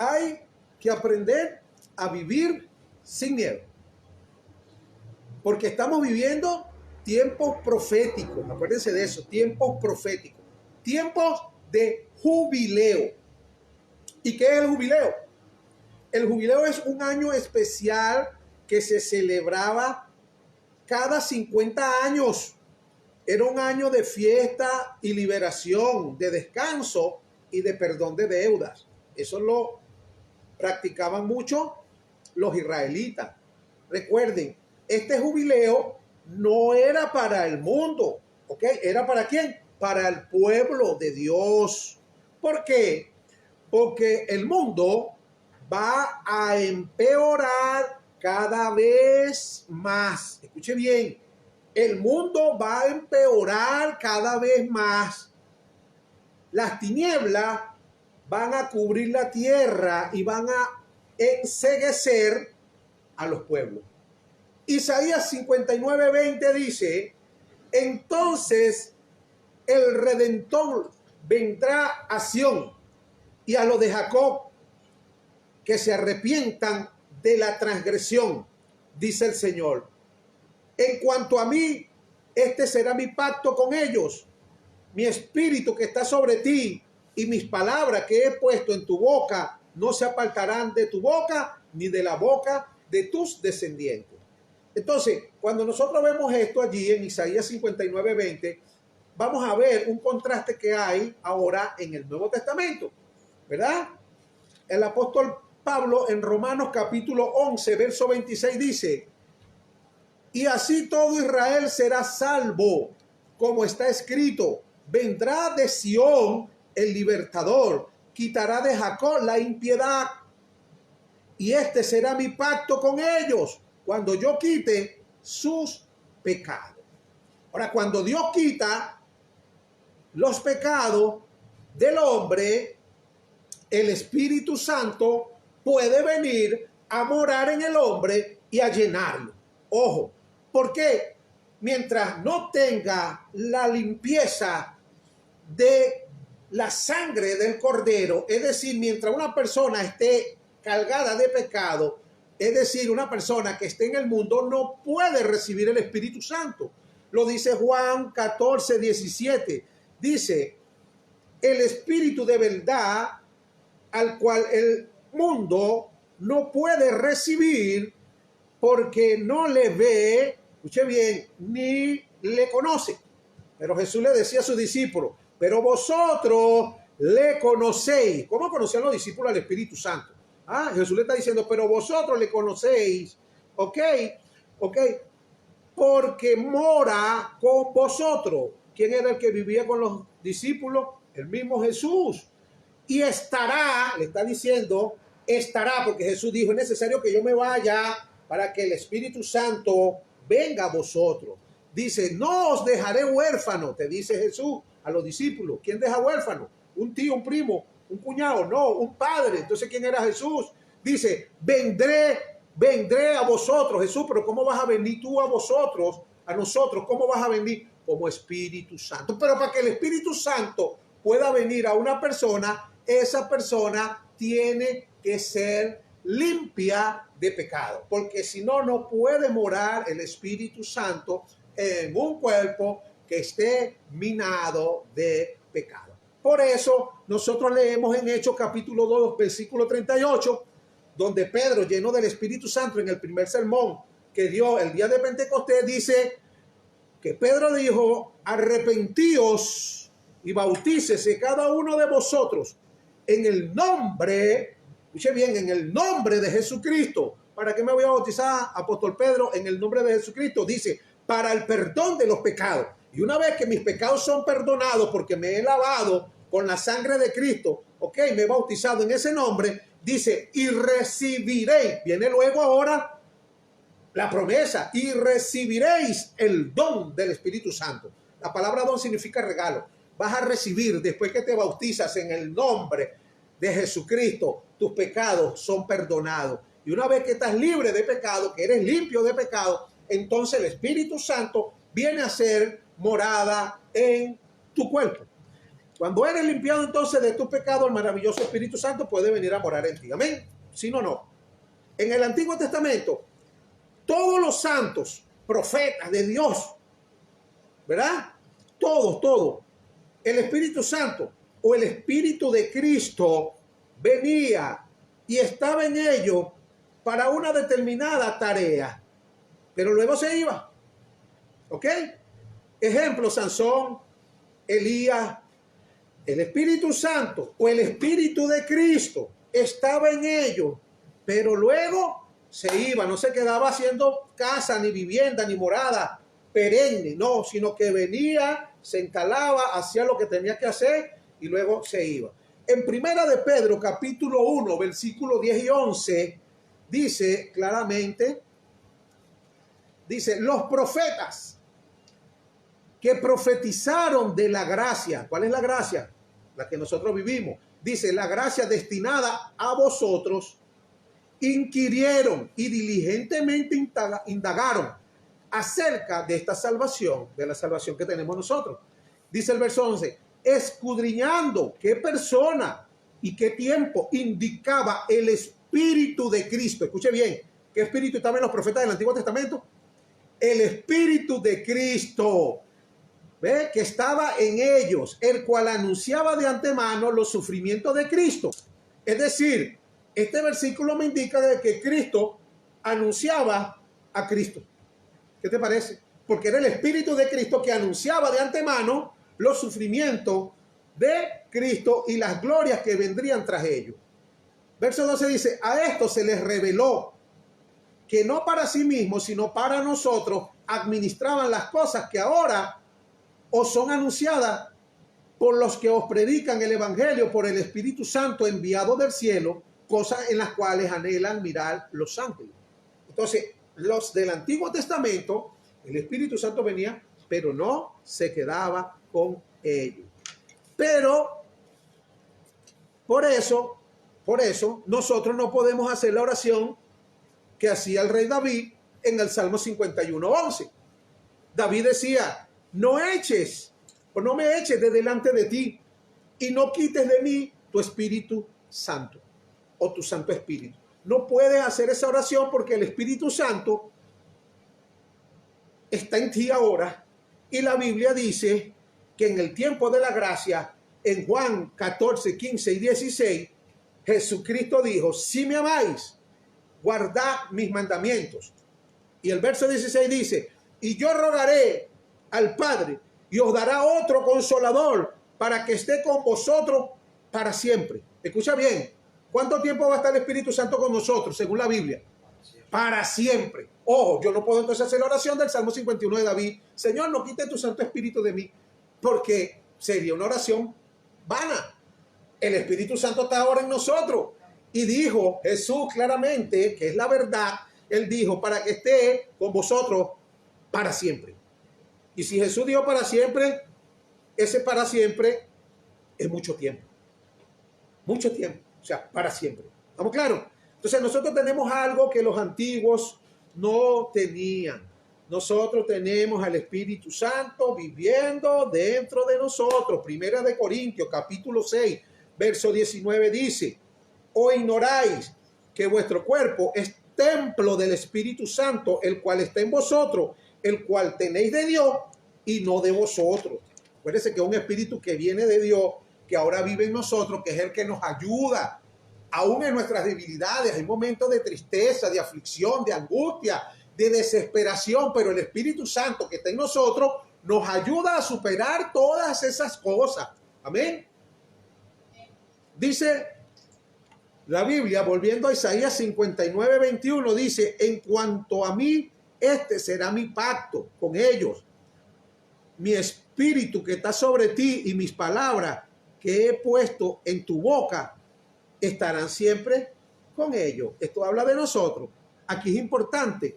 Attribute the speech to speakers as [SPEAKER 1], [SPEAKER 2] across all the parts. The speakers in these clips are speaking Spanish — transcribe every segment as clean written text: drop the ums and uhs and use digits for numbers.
[SPEAKER 1] hay que aprender a vivir sin miedo. Porque estamos viviendo tiempos proféticos. Acuérdense de eso, tiempos proféticos. Tiempos de jubileo. ¿Y qué es el jubileo? El jubileo es un año especial que se celebraba cada 50 años. Era un año de fiesta y liberación, de descanso y de perdón de deudas. Eso lo practicaban mucho los israelitas. Recuerden, este jubileo no era para el mundo, ¿ok? ¿Era para quién? Para el pueblo de Dios. ¿Por qué? Porque el mundo va a empeorar cada vez más. Escuche bien, el mundo va a empeorar cada vez más. Las tinieblas van a cubrir la tierra y van a enceguecer a los pueblos. Isaías 59:20 dice, entonces el Redentor vendrá a Sión y a los de Jacob que se arrepientan de la transgresión, dice el Señor. En cuanto a mí, este será mi pacto con ellos, mi espíritu que está sobre ti y mis palabras que he puesto en tu boca no se apartarán de tu boca ni de la boca de tus descendientes. Entonces, cuando nosotros vemos esto allí en Isaías 59:20, vamos a ver un contraste que hay ahora en el Nuevo Testamento, ¿verdad? El apóstol Pablo en Romanos capítulo 11, verso 26 dice, y así todo Israel será salvo, como está escrito, vendrá de Sión el libertador, quitará de Jacob la impiedad, y este será mi pacto con ellos, cuando yo quite sus pecados. Ahora, cuando Dios quita los pecados del hombre, el Espíritu Santo puede venir a morar en el hombre y a llenarlo. Ojo, ¿por qué? Mientras no tenga la limpieza de la sangre del cordero, es decir, mientras una persona esté cargada de pecado, es decir, una persona que esté en el mundo no puede recibir el Espíritu Santo. Lo dice Juan 14:17. Dice, el Espíritu de verdad al cual el mundo no puede recibir porque no le ve, escuche bien, ni le conoce. Pero Jesús le decía a sus discípulos, pero vosotros le conocéis. ¿Cómo conocían los discípulos al Espíritu Santo? Jesús le está diciendo, pero vosotros le conocéis, ¿ok? Porque mora con vosotros. ¿Quién era el que vivía con los discípulos? El mismo Jesús. Y estará, le está diciendo, estará, porque Jesús dijo, es necesario que yo me vaya para que el Espíritu Santo venga a vosotros. Dice, no os dejaré huérfano, te dice Jesús a los discípulos. ¿Quién deja huérfano? Un tío, un primo, un cuñado, no, un padre. Entonces, ¿quién era Jesús? Dice, vendré a vosotros. Jesús, pero ¿cómo vas a venir tú a vosotros, a nosotros? ¿Cómo vas a venir? Como Espíritu Santo. Pero para que el Espíritu Santo pueda venir a una persona, esa persona tiene que ser limpia de pecado, porque si no, no puede morar el Espíritu Santo en un cuerpo que esté minado de pecado. Por eso nosotros leemos en Hechos capítulo 2, versículo 38, donde Pedro, lleno del Espíritu Santo en el primer sermón que dio el día de Pentecostés, dice que Pedro dijo, arrepentíos y bautícese cada uno de vosotros en el nombre, escuche bien, en el nombre de Jesucristo. ¿Para qué me voy a bautizar, apóstol Pedro? En el nombre de Jesucristo. Dice, para el perdón de los pecados. Y una vez que mis pecados son perdonados porque me he lavado con la sangre de Cristo, ok, me he bautizado en ese nombre, dice, y recibiréis, viene luego ahora la promesa, y recibiréis el don del Espíritu Santo. La palabra don significa regalo. Vas a recibir, después que te bautizas en el nombre de Jesucristo, tus pecados son perdonados. Y una vez que estás libre de pecado, que eres limpio de pecado, entonces el Espíritu Santo viene a ser morada en tu cuerpo. Cuando eres limpiado entonces de tu pecado, el maravilloso Espíritu Santo puede venir a morar en ti. Amén. ¿Sí o no? En el Antiguo Testamento, todos los santos, profetas de Dios, ¿verdad? Todos. El Espíritu Santo o el Espíritu de Cristo venía y estaba en ellos para una determinada tarea, pero luego se iba. ¿Ok? Ejemplo, Sansón, Elías. El Espíritu Santo o el Espíritu de Cristo estaba en ellos, pero luego se iba, no se quedaba haciendo casa, ni vivienda, ni morada perenne, no, sino que venía, se instalaba, hacía lo que tenía que hacer y luego se iba. En Primera de Pedro, capítulo 1, versículos 10 y 11, dice claramente, dice, los profetas que profetizaron de la gracia. ¿Cuál es la gracia? La que nosotros vivimos. Dice, la gracia destinada a vosotros, inquirieron y diligentemente indagaron acerca de esta salvación, de la salvación que tenemos nosotros. Dice el verso 11, escudriñando qué persona y qué tiempo indicaba el Espíritu de Cristo. Escuche bien, ¿qué espíritu estaba en los profetas del Antiguo Testamento? El Espíritu de Cristo. ¿Ve? Que estaba en ellos, el cual anunciaba de antemano los sufrimientos de Cristo. Es decir, este versículo me indica de que Cristo anunciaba a Cristo. ¿Qué te parece? Porque era el Espíritu de Cristo que anunciaba de antemano los sufrimientos de Cristo y las glorias que vendrían tras ellos. Verso 12 dice, a esto se les reveló que no para sí mismos, sino para nosotros administraban las cosas que ahora os son anunciadas por los que os predican el Evangelio por el Espíritu Santo enviado del cielo, cosas en las cuales anhelan mirar los ángeles. Entonces, los del Antiguo Testamento, el Espíritu Santo venía, pero no se quedaba con ellos. Pero, por eso, nosotros no podemos hacer la oración que hacía el rey David en el Salmo 51:11. David decía, no eches o no me eches de delante de ti y no quites de mí tu Espíritu Santo o tu Santo Espíritu. No puedes hacer esa oración porque el Espíritu Santo está en ti ahora y la Biblia dice que en el tiempo de la gracia, en Juan 14, 15 y 16, Jesucristo dijo, si me amáis, guardad mis mandamientos. Y el verso 16 dice, y yo rogaré al Padre y os dará otro consolador para que esté con vosotros para siempre. Escucha bien, ¿cuánto tiempo va a estar el Espíritu Santo con nosotros según la Biblia? Para siempre. Ojo, yo no puedo entonces hacer la oración del Salmo 51 de David, Señor, no quite tu Santo Espíritu de mí, porque sería una oración vana. El Espíritu Santo está ahora en nosotros y dijo Jesús claramente, que es la verdad, él dijo, para que esté con vosotros para siempre. Y si Jesús dijo para siempre, ese para siempre es mucho tiempo. Mucho tiempo. O sea, para siempre. ¿Estamos claros? Entonces nosotros tenemos algo que los antiguos no tenían. Nosotros tenemos al Espíritu Santo viviendo dentro de nosotros. Primera de Corintios, capítulo 6, verso 19 dice, ¿o ignoráis que vuestro cuerpo es templo del Espíritu Santo, el cual está en vosotros, el cual tenéis de Dios y no de vosotros? Acuérdense que es un espíritu que viene de Dios, que ahora vive en nosotros, que es el que nos ayuda, aún en nuestras debilidades. Hay momentos de tristeza, de aflicción, de angustia, de desesperación, pero el Espíritu Santo que está en nosotros nos ayuda a superar todas esas cosas. Amén. Dice la Biblia, volviendo a Isaías 59, 21, dice, en cuanto a mí, este será mi pacto con ellos. Mi espíritu que está sobre ti y mis palabras que he puesto en tu boca estarán siempre con ellos. Esto habla de nosotros. Aquí es importante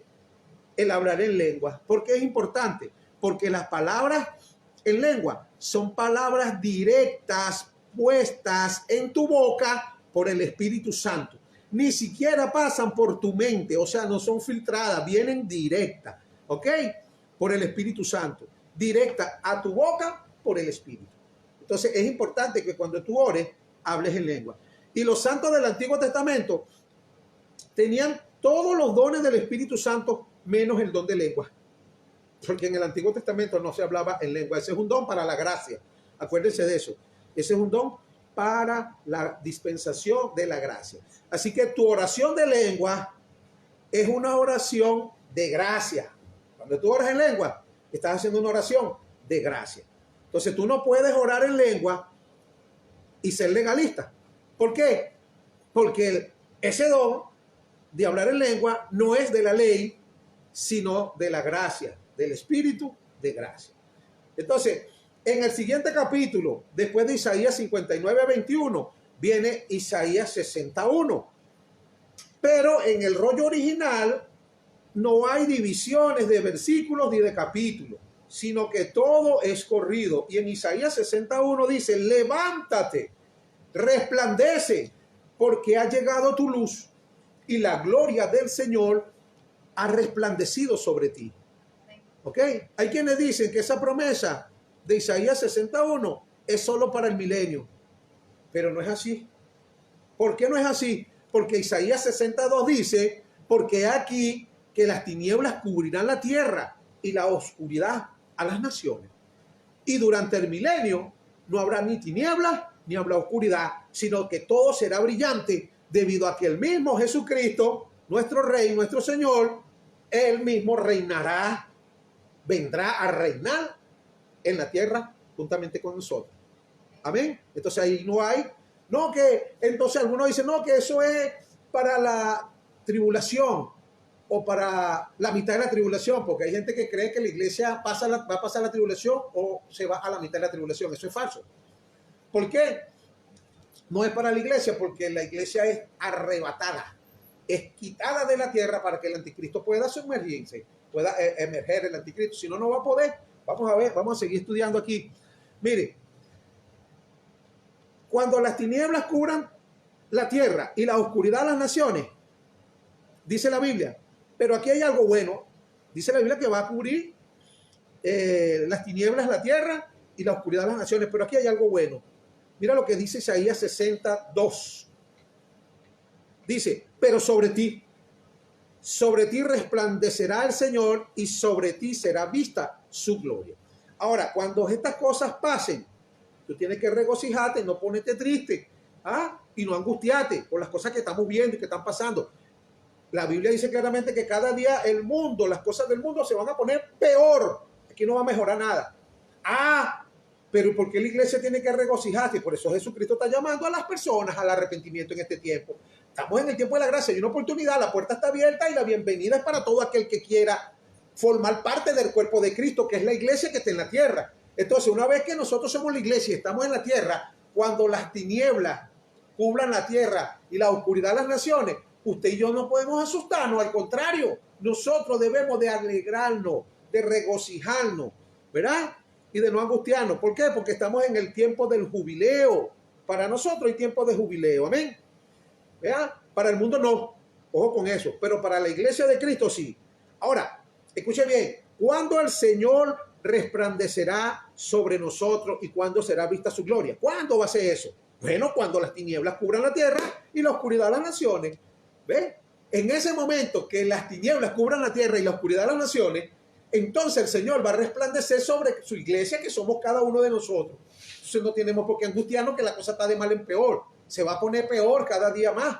[SPEAKER 1] el hablar en lengua. ¿Por qué es importante? Porque las palabras en lengua son palabras directas puestas en tu boca por el Espíritu Santo. Ni siquiera pasan por tu mente, o sea, no son filtradas, vienen directas, ¿ok? Por el Espíritu Santo. Directa a tu boca por el Espíritu. Entonces es importante que cuando tú ores, hables en lengua. Y los santos del Antiguo Testamento tenían todos los dones del Espíritu Santo menos el don de lengua. Porque en el Antiguo Testamento no se hablaba en lengua. Ese es un don para la gracia. Acuérdense de eso. Ese es un don para la dispensación de la gracia. Así que tu oración de lengua es una oración de gracia. Cuando tú oras en lengua, estás haciendo una oración de gracia. Entonces tú no puedes orar en lengua y ser legalista. ¿Por qué? Porque ese don de hablar en lengua no es de la ley, sino de la gracia, del Espíritu de gracia. Entonces, en el siguiente capítulo, después de Isaías 59:21, viene Isaías 61. Pero en el rollo original no hay divisiones de versículos ni de capítulos, sino que todo es corrido. Y en Isaías 61 dice, levántate, resplandece, porque ha llegado tu luz y la gloria del Señor ha resplandecido sobre ti. ¿Ok? Hay quienes dicen que esa promesa de Isaías 61 es solo para el milenio, pero no es así. ¿Por qué no es así? Porque Isaías 62 dice, porque aquí que las tinieblas cubrirán la tierra y la oscuridad a las naciones. Y durante el milenio no habrá ni tinieblas ni habrá oscuridad, sino que todo será brillante debido a que el mismo Jesucristo, nuestro Rey, nuestro Señor, Él mismo reinará, vendrá a reinar en la tierra juntamente con nosotros. Amén. Entonces ahí no hay, no que, entonces algunos dicen, no, que eso es para la tribulación o para la mitad de la tribulación, porque hay gente que cree que la iglesia va a pasar la tribulación o se va a la mitad de la tribulación. Eso es falso. ¿Por qué? No es para la iglesia, porque la iglesia es arrebatada, es quitada de la tierra para que el anticristo pueda sumergirse, pueda emerger el anticristo. Si no, no va a poder. Vamos a ver, vamos a seguir estudiando aquí. Mire, cuando las tinieblas cubran la tierra y la oscuridad las naciones, dice la Biblia, pero aquí hay algo bueno. Dice la Biblia que va a cubrir las tinieblas la tierra y la oscuridad las naciones, pero aquí hay algo bueno. Mira lo que dice Isaías 62. Dice, pero sobre ti resplandecerá el Señor y sobre ti será vista su gloria. Ahora, cuando estas cosas pasen, tú tienes que regocijarte, no ponerte triste, y no angustiarte por las cosas que estamos viendo y que están pasando. La Biblia dice claramente que cada día el mundo, las cosas del mundo se van a poner peor. Aquí no va a mejorar nada. Pero ¿por qué la iglesia tiene que regocijarse? Por eso Jesucristo está llamando a las personas al arrepentimiento en este tiempo. Estamos en el tiempo de la gracia, hay una oportunidad, la puerta está abierta y la bienvenida es para todo aquel que quiera formar parte del cuerpo de Cristo, que es la iglesia que está en la tierra. Entonces, una vez que nosotros somos la iglesia y estamos en la tierra, cuando las tinieblas cubran la tierra y la oscuridad las naciones, usted y yo no podemos asustarnos, al contrario, nosotros debemos de alegrarnos, de regocijarnos, ¿verdad? Y de no angustiarnos. ¿Por qué? Porque estamos en el tiempo del jubileo. Para nosotros hay tiempo de jubileo, amén. ¿Vean? Para el mundo no, ojo con eso, pero para la iglesia de Cristo sí. Ahora, escuche bien, ¿cuándo el Señor resplandecerá sobre nosotros y cuándo será vista su gloria? ¿Cuándo va a ser eso? Bueno, cuando las tinieblas cubran la tierra y la oscuridad las naciones. ¿Ve? En ese momento que las tinieblas cubran la tierra y la oscuridad las naciones, entonces el Señor va a resplandecer sobre su iglesia, que somos cada uno de nosotros. Entonces no tenemos por qué angustiarnos, que la cosa está de mal en peor. Se va a poner peor cada día más.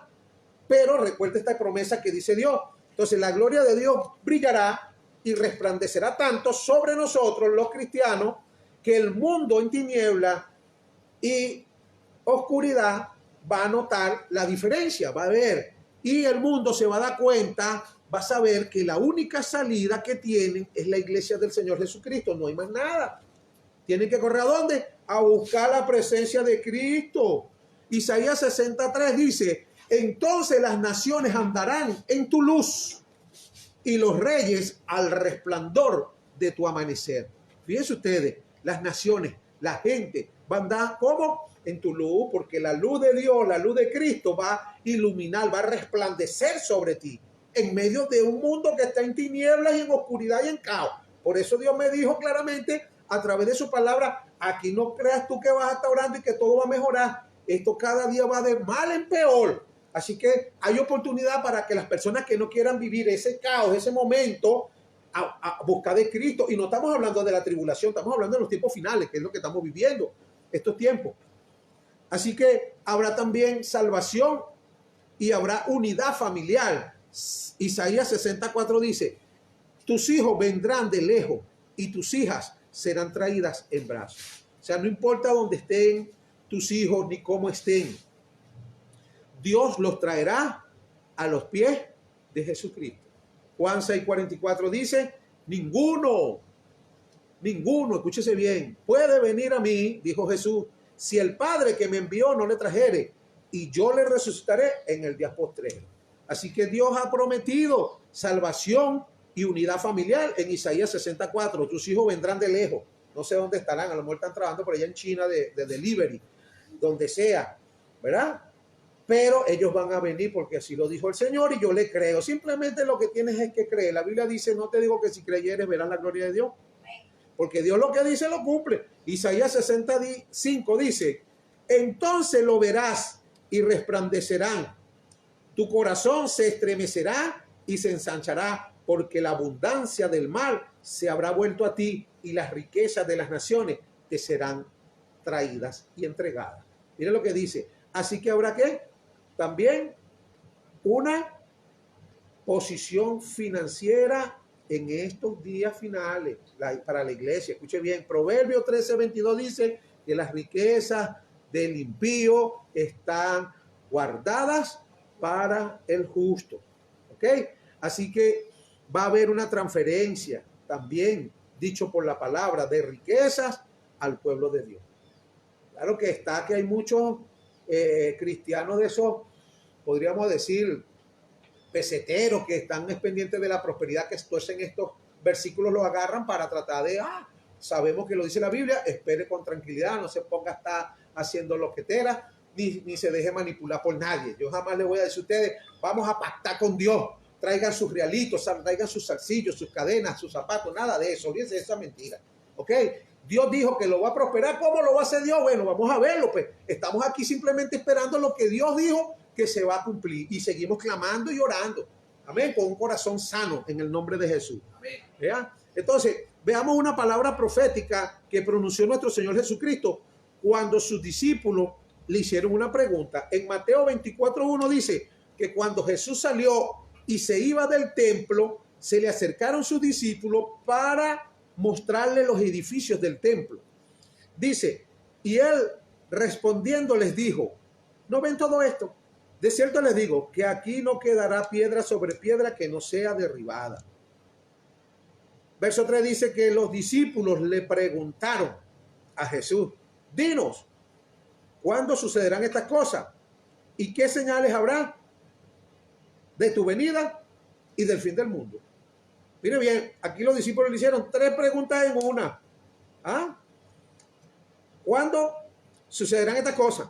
[SPEAKER 1] Pero recuerda esta promesa que dice Dios. Entonces la gloria de Dios brillará y resplandecerá tanto sobre nosotros los cristianos, que el mundo en tiniebla y oscuridad va a notar la diferencia, va a ver. Y el mundo se va a dar cuenta, va a saber que la única salida que tienen es la iglesia del Señor Jesucristo. No hay más nada. Tienen que correr ¿a dónde? A buscar la presencia de Cristo. Isaías 63 dice, entonces las naciones andarán en tu luz y los reyes al resplandor de tu amanecer. Fíjense ustedes, las naciones, la gente va a andar ¿cómo? En tu luz, porque la luz de Dios, la luz de Cristo va a iluminar, va a resplandecer sobre ti en medio de un mundo que está en tinieblas y en oscuridad y en caos. Por eso Dios me dijo claramente a través de su palabra, Aquí no creas tú que vas a estar orando y que todo va a mejorar. Esto cada día va de mal en peor. Así que hay oportunidad para que las personas que no quieran vivir ese caos, ese momento, a buscar de Cristo. Y no estamos hablando de la tribulación, estamos hablando de los tiempos finales, que es lo que estamos viviendo, estos tiempos. Así que habrá también salvación y habrá unidad familiar. Isaías 64 dice, tus hijos vendrán de lejos y tus hijas serán traídas en brazos. O sea, no importa dónde estén tus hijos ni cómo estén, Dios los traerá a los pies de Jesucristo. Juan 6:44 dice, ninguno, escúchese bien, puede venir a mí, dijo Jesús, si el Padre que me envió no le trajere, y yo le resucitaré en el día postrero. Así que Dios ha prometido salvación y unidad familiar en Isaías 64. Tus hijos vendrán de lejos. No sé dónde estarán, a lo mejor están trabajando por allá en China de delivery, donde sea, ¿verdad? Pero ellos van a venir porque así lo dijo el Señor y yo le creo. Simplemente lo que tienes es que creer. La Biblia dice, no te digo que si creyeres verás la gloria de Dios. Porque Dios lo que dice lo cumple. Isaías 65 dice, entonces lo verás y resplandecerán. Tu corazón se estremecerá y se ensanchará, porque la abundancia del mal se habrá vuelto a ti y las riquezas de las naciones te serán traídas y entregadas. Mira lo que dice. Así que habrá que también una posición financiera en estos días finales para la iglesia. Escuche bien, Proverbios 13:22 dice que las riquezas del impío están guardadas para el justo. ¿Ok? Así que va a haber una transferencia también, dicho por la palabra, de riquezas al pueblo de Dios. Claro que está que hay muchos cristianos de esos, podríamos decir, peseteros que están pendientes de la prosperidad, que en estos versículos los agarran para tratar de, sabemos que lo dice la Biblia, espere con tranquilidad, no se ponga a estar haciendo loqueteras, ni se deje manipular por nadie. Yo jamás les voy a decir a ustedes, vamos a pactar con Dios, traigan sus realitos, traigan sus zarcillos, sus cadenas, sus zapatos, nada de eso, olvídense de esa mentira, ¿ok? Dios dijo que lo va a prosperar. ¿Cómo lo va a hacer Dios? Bueno, vamos a verlo, pues. Estamos aquí simplemente esperando lo que Dios dijo que se va a cumplir y seguimos clamando y orando. Amén, con un corazón sano en el nombre de Jesús. Amén. ¿Ya? Entonces, veamos una palabra profética que pronunció nuestro Señor Jesucristo cuando sus discípulos le hicieron una pregunta. En Mateo 24:1 dice que cuando Jesús salió y se iba del templo, se le acercaron sus discípulos para mostrarle los edificios del templo. Dice, y él respondiendo les dijo, ¿no ven todo esto? De cierto les digo que aquí no quedará piedra sobre piedra que no sea derribada. Verso 3 dice que los discípulos le preguntaron a Jesús, dinos, ¿cuándo sucederán estas cosas? ¿Y qué señales habrá de tu venida y del fin del mundo? Mire bien, aquí los discípulos le hicieron 3 preguntas en una. ¿Cuándo sucederán estas cosas?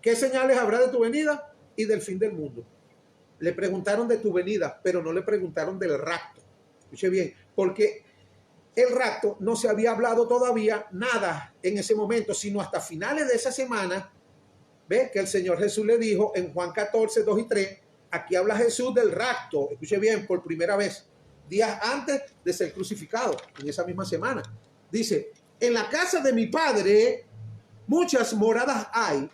[SPEAKER 1] ¿Qué señales habrá de tu venida y del fin del mundo? Le preguntaron de tu venida, pero no le preguntaron del rapto. Escuche bien, porque el rapto no se había hablado todavía nada en ese momento, sino hasta finales de esa semana. Ve que el Señor Jesús le dijo en Juan 14:2 y 3, aquí habla Jesús del rapto. Escuche bien, por primera vez, días antes de ser crucificado, en esa misma semana. Dice, en la casa de mi Padre muchas moradas hay.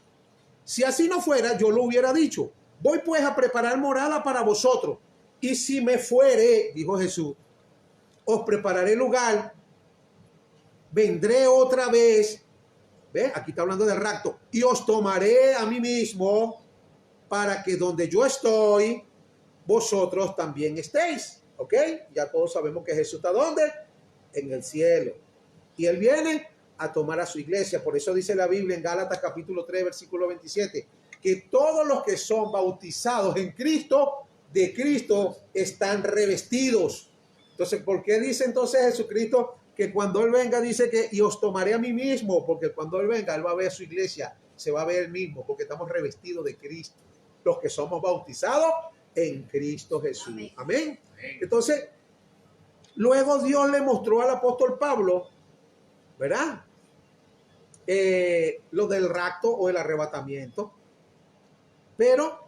[SPEAKER 1] Si así no fuera, yo lo hubiera dicho. Voy pues a preparar morada para vosotros. Y si me fuere, dijo Jesús, os prepararé lugar, vendré otra vez. ¿Ve? Aquí está hablando del rapto. Y os tomaré a mí mismo para que donde yo estoy, vosotros también estéis. ¿Ok? Ya todos sabemos que Jesús está ¿dónde? En el cielo. Y Él viene a tomar a su iglesia. Por eso dice la Biblia en Gálatas capítulo 3, versículo 27, que todos los que son bautizados en Cristo, de Cristo están revestidos. Entonces, ¿por qué dice entonces Jesucristo que cuando Él venga dice que y os tomaré a mí mismo? Porque cuando Él venga, Él va a ver a su iglesia, se va a ver Él mismo, porque estamos revestidos de Cristo. Los que somos bautizados en Cristo Jesús. Amén. Amén. Entonces, luego Dios le mostró al apóstol Pablo, ¿verdad? lo del rapto o el arrebatamiento, pero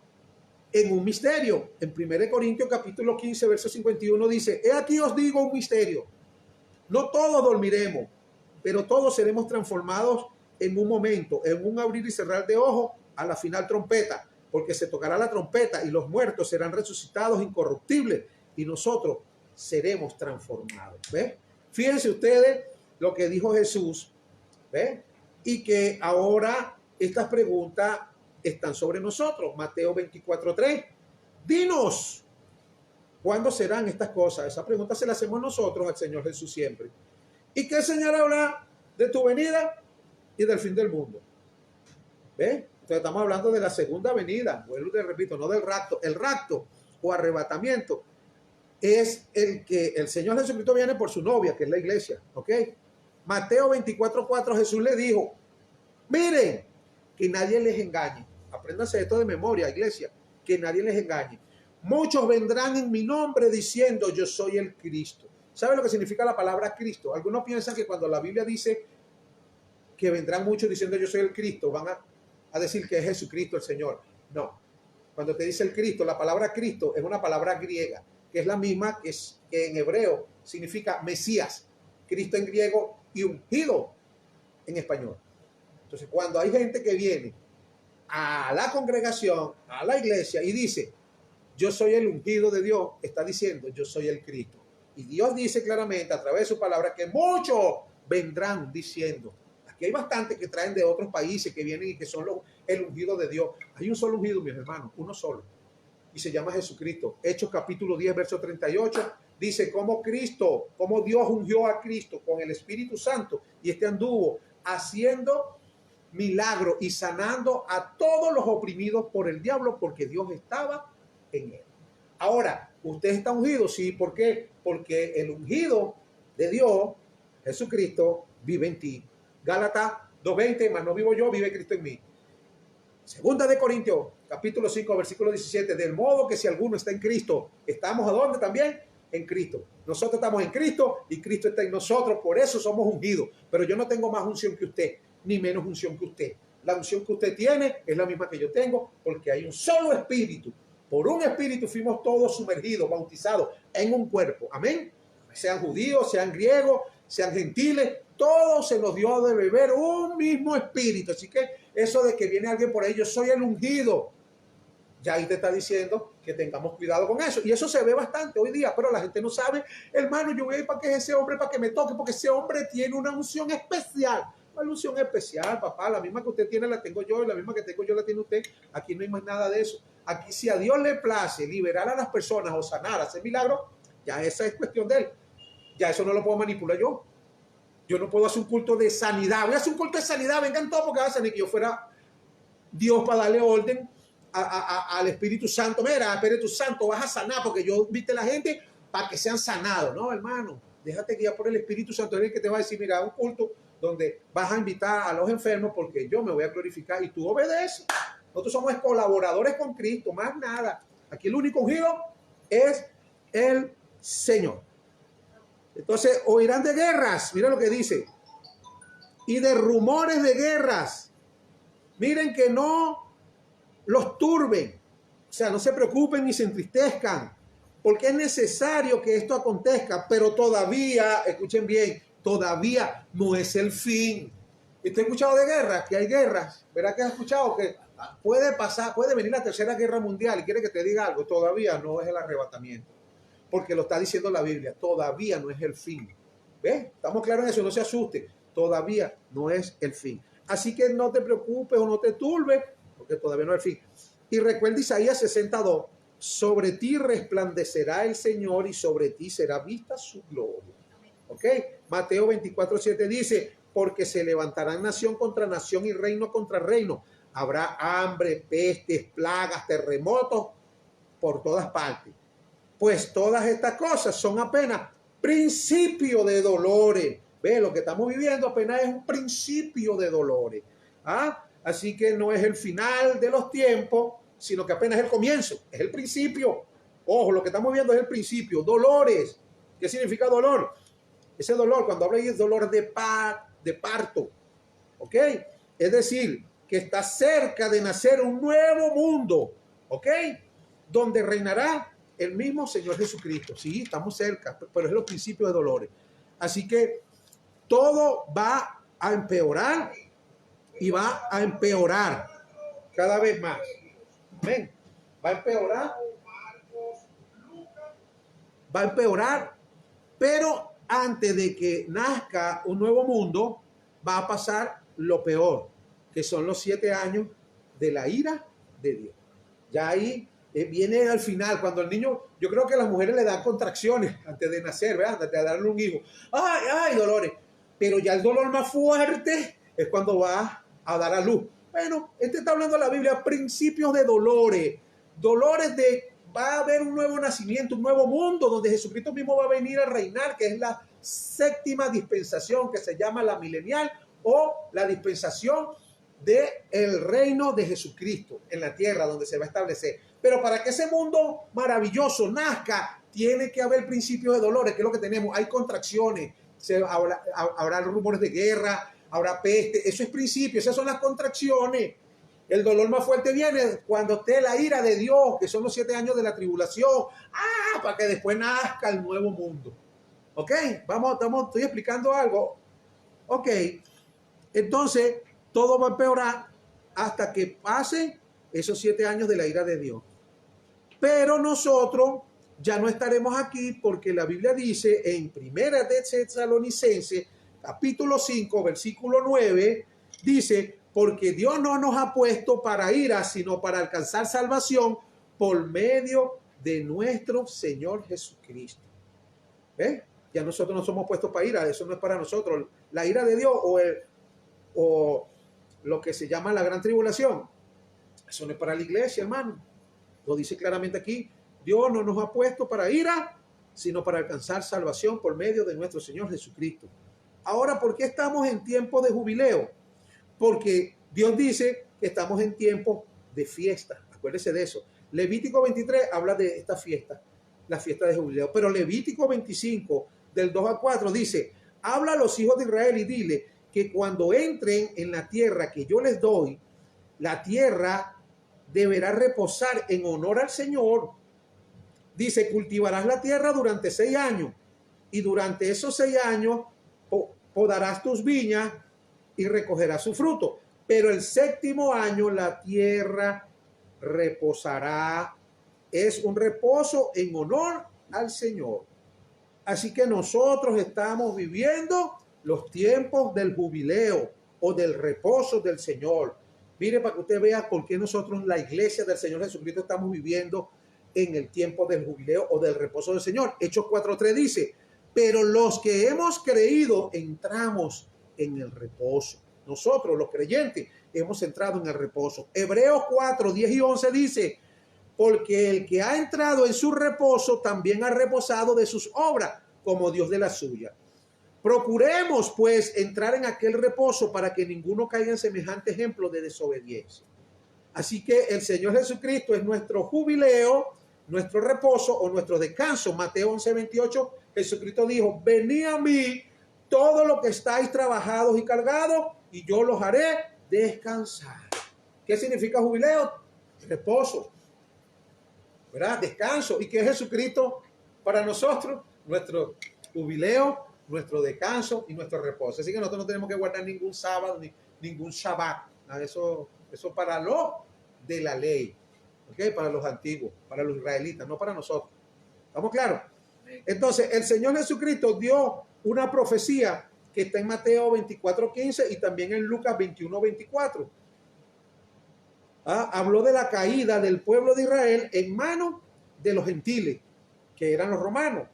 [SPEAKER 1] en un misterio. En 1 Corintios capítulo 15, verso 51 dice, he aquí os digo un misterio, no todos dormiremos, pero todos seremos transformados en un momento, en un abrir y cerrar de ojos, a la final trompeta, porque se tocará la trompeta y los muertos serán resucitados incorruptibles y nosotros seremos transformados. ¿Ve? Fíjense ustedes lo que dijo Jesús, ¿ve? Y que ahora estas preguntas están sobre nosotros. Mateo 24:3. Dinos, ¿cuándo serán estas cosas? Esa pregunta se la hacemos nosotros al Señor Jesús siempre. ¿Y qué señal habrá de tu venida y del fin del mundo? ¿Ve? Entonces estamos hablando de la segunda venida. Vuelvo y te repito, no del rapto. El rapto o arrebatamiento es el que el Señor Jesucristo viene por su novia, que es la iglesia. ¿Ok? Mateo 24:4, Jesús le dijo, miren, que nadie les engañe. Apréndanse esto de memoria, iglesia, que nadie les engañe. Muchos vendrán en mi nombre diciendo, yo soy el Cristo. ¿Sabe lo que significa la palabra Cristo? Algunos piensan que cuando la Biblia dice que vendrán muchos diciendo, yo soy el Cristo, van a decir que es Jesucristo el Señor. No. Cuando te dice el Cristo, la palabra Cristo es una palabra griega, que es la misma que en hebreo significa Mesías. Cristo en griego y ungido en español. Entonces, cuando hay gente que viene a la congregación, a la iglesia y dice, yo soy el ungido de Dios, está diciendo, yo soy el Cristo. Y Dios dice claramente a través de su palabra que muchos vendrán diciendo. Aquí hay bastantes que traen de otros países que vienen y que son el ungido de Dios. Hay un solo ungido, mis hermanos, uno solo. Y se llama Jesucristo. Hechos capítulo 10, verso 38, dice cómo Dios ungió a Cristo con el Espíritu Santo y este anduvo haciendo milagro y sanando a todos los oprimidos por el diablo porque Dios estaba en él. Ahora, ¿usted está ungido? Sí, ¿por qué? Porque el ungido de Dios, Jesucristo, vive en ti. Gálatas 2:20, mas no vivo yo, vive Cristo en mí. Segunda de Corintios, capítulo 5, versículo 17, del modo que si alguno está en Cristo, ¿estamos a dónde también? En Cristo. Nosotros estamos en Cristo y Cristo está en nosotros, por eso somos ungidos. Pero yo no tengo más unción que usted, ni menos unción que usted. La unción que usted tiene es la misma que yo tengo, porque hay un solo espíritu. Por un espíritu fuimos todos sumergidos, bautizados en un cuerpo. Amén. Sean judíos, sean griegos, sean gentiles, todos se nos dio de beber un mismo espíritu. Así que eso de que viene alguien por ahí, yo soy el ungido, ya ahí te está diciendo que tengamos cuidado con eso. Y eso se ve bastante hoy día, pero la gente no sabe, hermano, yo voy a ir para que ese hombre, para que me toque, porque ese hombre tiene una unción especial. Una unción especial, papá, la misma que usted tiene la tengo yo, y la misma que tengo yo la tiene usted. Aquí no hay más nada de eso. Aquí si a Dios le place liberar a las personas o sanar, hacer milagros, ya esa es cuestión de él. Ya eso no lo puedo manipular yo. Yo no puedo hacer un culto de sanidad. Voy a hacer un culto de sanidad, vengan todos porque hacen y que yo fuera Dios para darle orden al Espíritu Santo. Mira, Espíritu Santo, vas a sanar porque yo viste la gente para que sean sanados. No, hermano, déjate guiar por el Espíritu Santo. Es el que te va a decir, mira, un culto donde vas a invitar a los enfermos porque yo me voy a glorificar y tú obedeces. Nosotros somos colaboradores con Cristo, más nada. Aquí el único ungido es el Señor. Entonces, oirán de guerras, mira lo que dice, y de rumores de guerras. Miren que no los turben, o sea, no se preocupen ni se entristezcan, porque es necesario que esto acontezca, pero todavía, escuchen bien, todavía no es el fin. ¿Usted ha escuchado de guerras? Que hay guerras, ¿verdad que has escuchado? Que puede pasar, puede venir la tercera guerra mundial y quiere que te diga algo, todavía no es el arrebatamiento. Porque lo está diciendo la Biblia, todavía no es el fin. ¿Ves? Estamos claros en eso, no se asuste. Todavía no es el fin. Así que no te preocupes o no te turbes, porque todavía no es el fin. Y recuerda Isaías 62, sobre ti resplandecerá el Señor y sobre ti será vista su gloria. ¿Ok? Mateo 24:7 dice, porque se levantarán nación contra nación y reino contra reino. Habrá hambre, pestes, plagas, terremotos por todas partes. Pues todas estas cosas son apenas principio de dolores. Ve, lo que estamos viviendo apenas es un principio de dolores. ¿Ah? Así que no es el final de los tiempos, sino que apenas es el comienzo, es el principio. Ojo, lo que estamos viendo es el principio. Dolores. ¿Qué significa dolor? Ese dolor, cuando habla de dolor de parto, ¿ok? Es decir, que está cerca de nacer un nuevo mundo, ¿ok? Donde reinará el mismo Señor Jesucristo. Sí, estamos cerca, pero es los principios de dolores. Así que todo va a empeorar y va a empeorar cada vez más. ¿Ven? Va a empeorar. Va a empeorar, pero antes de que nazca un nuevo mundo, va a pasar lo peor, que son los 7 años de la ira de Dios. Ya ahí viene al final, cuando el niño, yo creo que las mujeres le dan contracciones antes de nacer, ¿verdad? Antes de darle un hijo. ¡Ay, ay, dolores! Pero ya el dolor más fuerte es cuando va a dar a luz. Bueno, está hablando la Biblia, principios de dolores, dolores de va a haber un nuevo nacimiento, un nuevo mundo donde Jesucristo mismo va a venir a reinar, que es la séptima dispensación que se llama la milenial o la dispensación del reino de Jesucristo en la tierra donde se va a establecer. Pero para que ese mundo maravilloso nazca, tiene que haber principios de dolores, que es lo que tenemos. Hay contracciones, habrá rumores de guerra, habrá peste, eso es principio, esas son las contracciones. El dolor más fuerte viene cuando esté la ira de Dios, que son los 7 años de la tribulación. Para que después nazca el nuevo mundo. ¿Ok? Estoy explicando algo. Ok. Entonces, todo va a empeorar hasta que pase esos 7 años de la ira de Dios. Pero nosotros ya no estaremos aquí porque la Biblia dice en 1 de Tesalonicenses, capítulo 5, versículo 9, dice: porque Dios no nos ha puesto para ira, sino para alcanzar salvación por medio de nuestro Señor Jesucristo. ¿Ves? Ya nosotros no somos puestos para ira, eso no es para nosotros. La ira de Dios o lo que se llama la gran tribulación, eso no es para la iglesia, hermano. Lo dice claramente aquí. Dios no nos ha puesto para ira, sino para alcanzar salvación por medio de nuestro Señor Jesucristo. Ahora, ¿por qué estamos en tiempo de jubileo? Porque Dios dice que estamos en tiempo de fiesta. Acuérdese de eso. Levítico 23 habla de esta fiesta, la fiesta de jubileo. Pero Levítico 25, del 2 a 4, dice: habla a los hijos de Israel y dile que cuando entren en la tierra que yo les doy, la tierra deberá reposar en honor al Señor. Dice: cultivarás la tierra durante 6 años y durante esos 6 años podarás tus viñas y recogerá su fruto. Pero el 7º año la tierra reposará. Es un reposo en honor al Señor. Así que nosotros estamos viviendo los tiempos del jubileo o del reposo del Señor. Mire, para que usted vea por qué nosotros, la iglesia del Señor Jesucristo, estamos viviendo en el tiempo del jubileo o del reposo del Señor. Hechos 4:3 dice: pero los que hemos creído entramos en el reposo. Nosotros, los creyentes, hemos entrado en el reposo. Hebreos 4:10 y 11 dice: porque el que ha entrado en su reposo también ha reposado de sus obras, como Dios de la suya. Procuremos, pues, entrar en aquel reposo para que ninguno caiga en semejante ejemplo de desobediencia. Así que el Señor Jesucristo es nuestro jubileo, nuestro reposo o nuestro descanso. Mateo 11:28, Jesucristo dijo: venid a mí todo lo que estáis trabajados y cargados, y yo los haré descansar. ¿Qué significa jubileo? Reposo, ¿verdad? Descanso. ¿Y qué es Jesucristo para nosotros? Nuestro jubileo, nuestro descanso y nuestro reposo. Así que nosotros no tenemos que guardar ningún sábado ni ningún Shabbat. Eso para los de la ley, ¿okay? Para los antiguos, para los israelitas, no para nosotros. ¿Estamos claros? Entonces, el Señor Jesucristo dio una profecía que está en Mateo 24:15 y también en Lucas 21:24. Habló de la caída del pueblo de Israel en manos de los gentiles, que eran los romanos.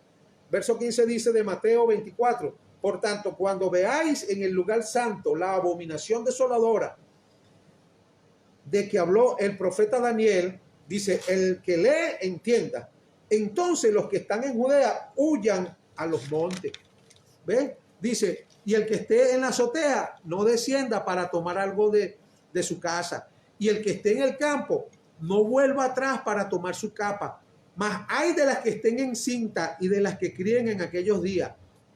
[SPEAKER 1] Verso 15 dice de Mateo 24: por tanto, cuando veáis en el lugar santo la abominación desoladora de que habló el profeta Daniel, dice: el que lee entienda. Entonces los que están en Judea huyan a los montes. ¿Ven? Dice: y el que esté en la azotea no descienda para tomar algo de su casa. Y el que esté en el campo no vuelva atrás para tomar su capa. Mas hay de las que estén encinta y de las que críen en aquellos días.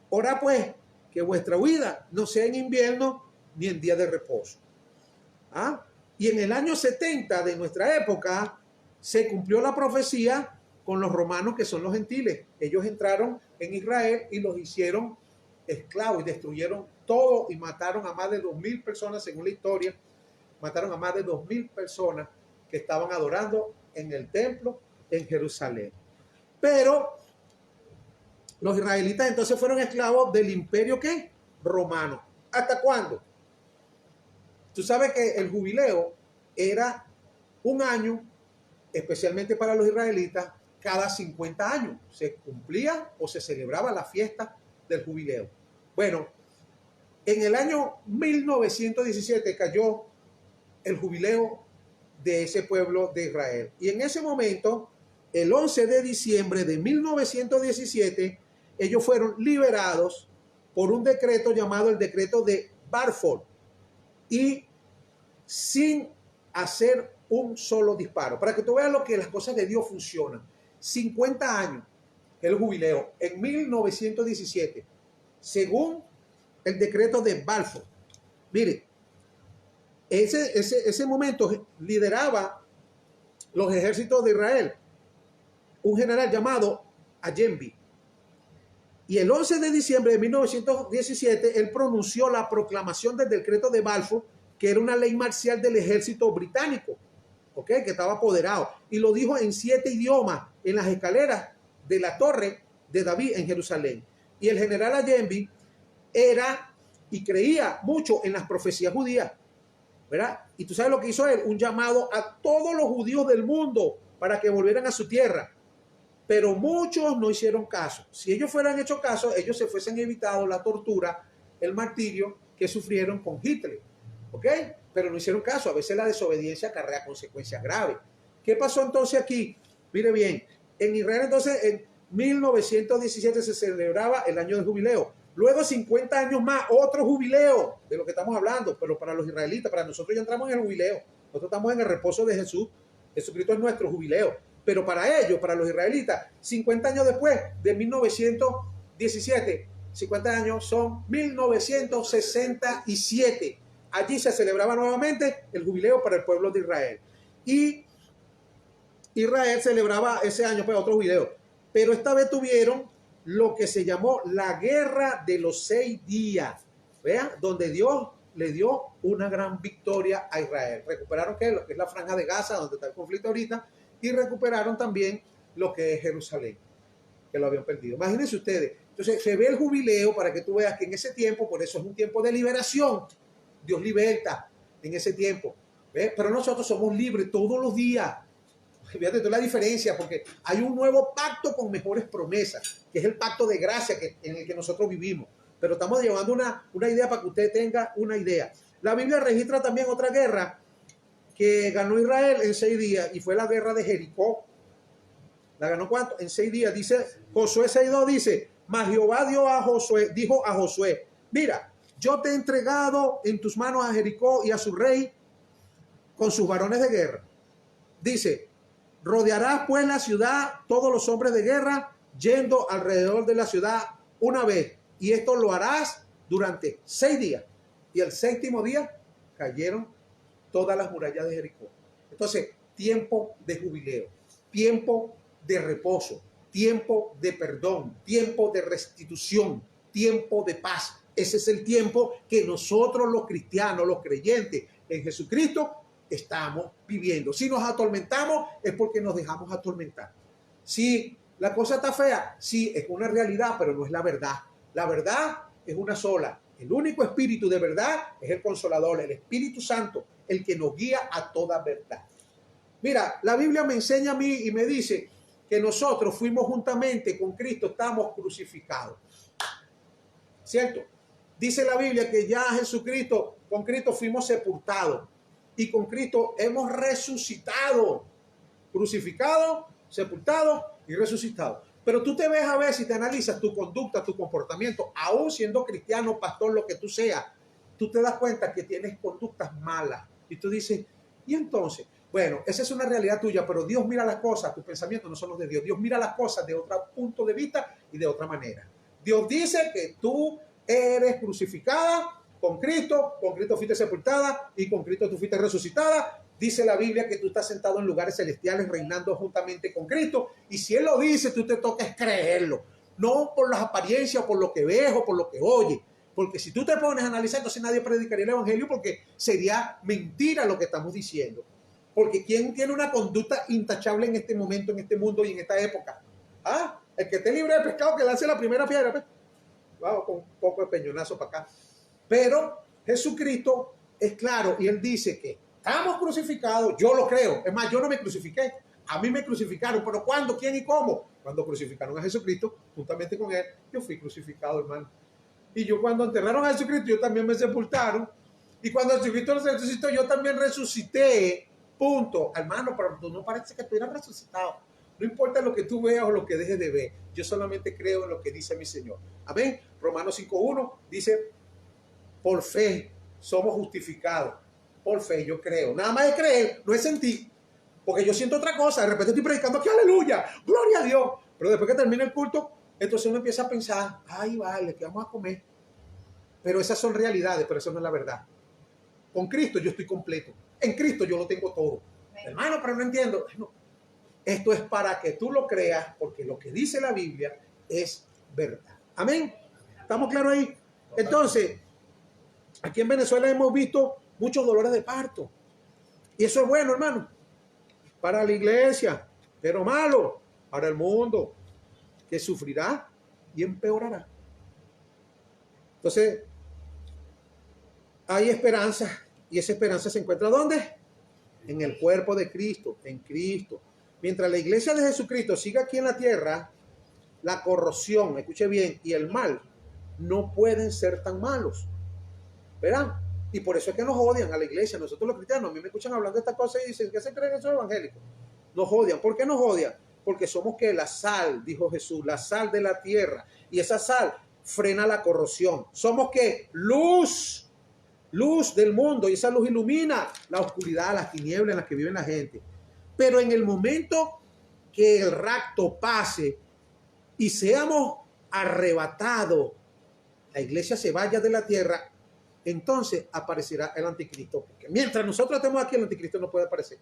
[SPEAKER 1] Ora pues, que vuestra huida no sea en invierno, ni en día de reposo. ¿Ah? Y en el año 70 de nuestra época se cumplió la profecía con los romanos, que son los gentiles. Ellos entraron en Israel y los hicieron esclavos y destruyeron todo y mataron a más de 2.000 personas, según la historia. Mataron a más de 2.000 personas que estaban adorando en el templo en Jerusalén. Pero los israelitas entonces fueron esclavos del imperio ¿qué? Romano. ¿Hasta cuándo? Tú sabes que el jubileo era un año, especialmente para los israelitas, cada 50 años. Se cumplía o se celebraba la fiesta del jubileo. Bueno, en el año 1917 cayó el jubileo de ese pueblo de Israel. Y en ese momento, el 11 de diciembre de 1917, ellos fueron liberados por un decreto llamado el decreto de Balfour y sin hacer un solo disparo. Para que tú veas lo que las cosas de Dios funcionan. 50 años el jubileo en 1917, según el decreto de Balfour. Mire, ese momento lideraba los ejércitos de Israel un general llamado Allenby. Y el 11 de diciembre de 1917, él pronunció la proclamación del decreto de Balfour, que era una ley marcial del ejército británico, ¿okay? Que estaba apoderado. Y lo dijo en 7 idiomas en las escaleras de la torre de David en Jerusalén. Y el general Allenby era y creía mucho en las profecías judías, ¿verdad? Y tú sabes lo que hizo él, un llamado a todos los judíos del mundo para que volvieran a su tierra. Pero muchos no hicieron caso. Si ellos fueran hecho caso, ellos se fuesen evitado la tortura, el martirio que sufrieron con Hitler. ¿Ok? Pero no hicieron caso. A veces la desobediencia acarrea consecuencias graves. ¿Qué pasó entonces aquí? Mire bien, en Israel entonces en 1917 se celebraba el año del jubileo. Luego 50 años más, otro jubileo, de lo que estamos hablando, pero para los israelitas, para nosotros ya entramos en el jubileo. Nosotros estamos en el reposo de Jesús. Jesucristo es nuestro jubileo. Pero para ellos, para los israelitas, 50 años después de 1917, 50 años son 1967. Allí se celebraba nuevamente el jubileo para el pueblo de Israel. Y Israel celebraba ese año pues otro jubileo. Pero esta vez tuvieron lo que se llamó la guerra de los 6 días. Vean, donde Dios le dio una gran victoria a Israel. Recuperaron ¿qué? Lo que es la franja de Gaza, donde está el conflicto ahorita, y recuperaron también lo que es Jerusalén, que lo habían perdido. Imagínense ustedes. Entonces se ve el jubileo para que tú veas que en ese tiempo, por eso es un tiempo de liberación. Dios liberta en ese tiempo. ¿Ves? Pero nosotros somos libres todos los días. Fíjate tú la diferencia, porque hay un nuevo pacto con mejores promesas, que es el pacto de gracia en el que nosotros vivimos. Pero estamos llevando una idea para que usted tenga una idea. La Biblia registra también otra guerra que ganó Israel en 6 días y fue la guerra de Jericó. ¿La ganó cuánto? En 6 días. Dice Josué 6:2, dice, mas Jehová dijo a Josué, mira, yo te he entregado en tus manos a Jericó y a su rey con sus varones de guerra. Dice, rodearás pues la ciudad todos los hombres de guerra yendo alrededor de la ciudad una vez. Y esto lo harás durante 6 días. Y el 7º día cayeron todas las murallas de Jericó. Entonces, tiempo de jubileo, tiempo de reposo, tiempo de perdón, tiempo de restitución, tiempo de paz. Ese es el tiempo que nosotros los cristianos, los creyentes en Jesucristo, estamos viviendo. Si nos atormentamos es porque nos dejamos atormentar. Si la cosa está fea, sí, es una realidad, pero no es la verdad. La verdad es una sola. El único espíritu de verdad es el Consolador, el Espíritu Santo, el que nos guía a toda verdad. Mira, la Biblia me enseña a mí y me dice que nosotros fuimos juntamente con Cristo, estamos crucificados. ¿Cierto? Dice la Biblia que ya Jesucristo, con Cristo fuimos sepultados y con Cristo hemos resucitado, crucificado, sepultado y resucitado. Pero tú te ves a ver, si te analizas tu conducta, tu comportamiento, aún siendo cristiano, pastor, lo que tú seas, tú te das cuenta que tienes conductas malas. Y tú dices, ¿y entonces? Bueno, esa es una realidad tuya, pero Dios mira las cosas, tus pensamientos no son los de Dios. Dios mira las cosas de otro punto de vista y de otra manera. Dios dice que tú eres crucificada con Cristo fuiste sepultada y con Cristo tú fuiste resucitada. Dice la Biblia que tú estás sentado en lugares celestiales reinando juntamente con Cristo. Y si Él lo dice, tú te toca creerlo. No por las apariencias, o por lo que ves o por lo que oyes. Porque si tú te pones a analizar, entonces nadie predicaría el evangelio porque sería mentira lo que estamos diciendo. Porque ¿quién tiene una conducta intachable en este momento, en este mundo y en esta época? Ah, el que esté libre de pescado que lance la primera piedra. Pues. Vamos con un poco de peñonazo para acá. Pero Jesucristo es claro y Él dice que estamos crucificados. Yo lo creo. Es más, yo no me crucifiqué. A mí me crucificaron. ¿Pero cuándo, quién y cómo? Cuando crucificaron a Jesucristo, juntamente con Él, yo fui crucificado, hermano. Y yo cuando enterraron a Jesucristo, yo también me sepultaron. Y cuando Jesucristo resucitó, yo también resucité. Punto. Hermano, pero no parece que tú eras resucitado. No importa lo que tú veas o lo que dejes de ver. Yo solamente creo en lo que dice mi Señor. Amén. Romanos 5.1 dice, por fe somos justificados. Por fe yo creo. Nada más de creer, no es sentir. Porque yo siento otra cosa. De repente estoy predicando aquí, aleluya, gloria a Dios. Pero después que termina el culto, entonces uno empieza a pensar, ay, vale, ¿qué vamos a comer? Pero esas son realidades, pero eso no es la verdad. Con Cristo yo estoy completo. En Cristo yo lo tengo todo. Hermano, pero no entiendo. No. Esto es para que tú lo creas, porque lo que dice la Biblia es verdad. Amén. ¿Estamos claros ahí? Entonces, aquí en Venezuela hemos visto muchos dolores de parto. Y eso es bueno, hermano, para la iglesia, pero malo para el mundo, que sufrirá y empeorará. Entonces, hay esperanza, y esa esperanza se encuentra ¿dónde? En el cuerpo de Cristo, en Cristo. Mientras la iglesia de Jesucristo siga aquí en la tierra, la corrosión, escuche bien, y el mal no pueden ser tan malos. ¿Verdad? Y por eso es que nos odian a la iglesia, nosotros los cristianos. A mí me escuchan hablando de estas cosas y dicen, ¿qué se creen esos evangélicos? Nos odian. ¿Por qué nos odian? Porque somos que la sal, dijo Jesús, la sal de la tierra. Y esa sal frena la corrosión. Somos que luz del mundo. Y esa luz ilumina la oscuridad, las tinieblas en las que vive la gente. Pero en el momento que el rapto pase y seamos arrebatados, la iglesia se vaya de la tierra, entonces aparecerá el anticristo. Porque mientras nosotros estemos aquí, el anticristo no puede aparecer.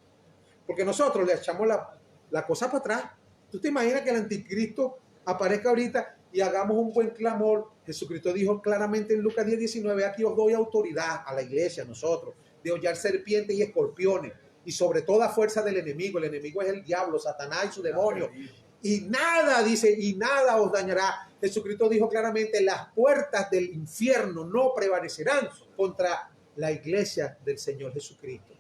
[SPEAKER 1] Porque nosotros le echamos la cosa para atrás. ¿Tú te imaginas que el anticristo aparezca ahorita y hagamos un buen clamor? Jesucristo dijo claramente en Lucas 10:19, aquí os doy autoridad a la iglesia, a nosotros, de hollar serpientes y escorpiones y sobre toda fuerza del enemigo. El enemigo es el diablo, Satanás y su demonio. Y nada, dice, y nada os dañará. Jesucristo dijo claramente, las puertas del infierno no prevalecerán contra la iglesia del Señor Jesucristo.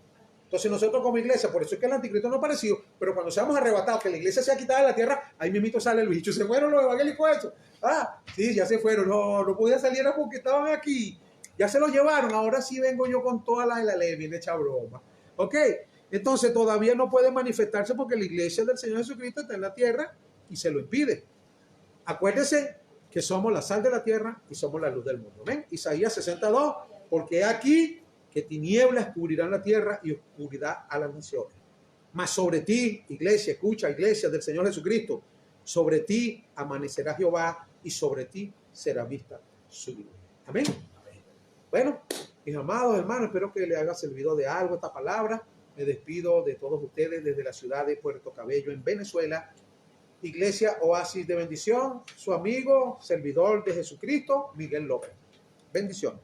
[SPEAKER 1] Entonces nosotros como iglesia, por eso es que el anticristo no ha aparecido, pero cuando seamos arrebatados, que la iglesia sea quitada de la tierra, ahí mismito sale el bicho. Se fueron los evangélicos esos. Ah, sí, ya se fueron. No podía salir porque estaban aquí. Ya se los llevaron. Ahora sí vengo yo con toda la ley, bien hecha broma. ¿Ok? Entonces todavía no puede manifestarse porque la iglesia del Señor Jesucristo está en la tierra y se lo impide. Acuérdense que somos la sal de la tierra y somos la luz del mundo. ¿Ven? Isaías 62, porque aquí que tinieblas cubrirán la tierra y oscuridad a las naciones. Mas sobre ti, iglesia, escucha, iglesia del Señor Jesucristo, sobre ti amanecerá Jehová y sobre ti será vista su gloria. Amén. Bueno, mis amados hermanos, espero que les haya servido de algo esta palabra. Me despido de todos ustedes desde la ciudad de Puerto Cabello, en Venezuela. Iglesia Oasis de Bendición, su amigo, servidor de Jesucristo, Miguel López. Bendiciones.